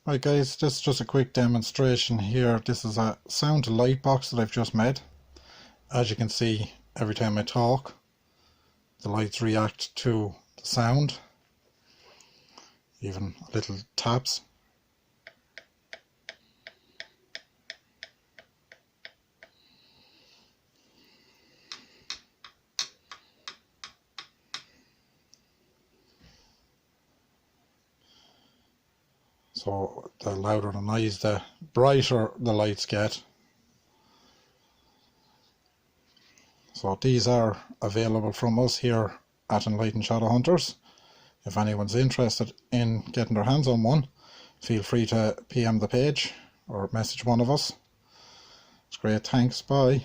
Right guys, this is just a quick demonstration here. This is a sound to light box that I've just made. As you can see, every time I talk, the lights react to the sound, even little taps. So the louder the noise, the brighter the lights get. So these are available from us here at Enlightened Shadow Hunters. If anyone's interested in getting their hands on one, feel free to PM the page or message one of us. It's great, thanks, bye.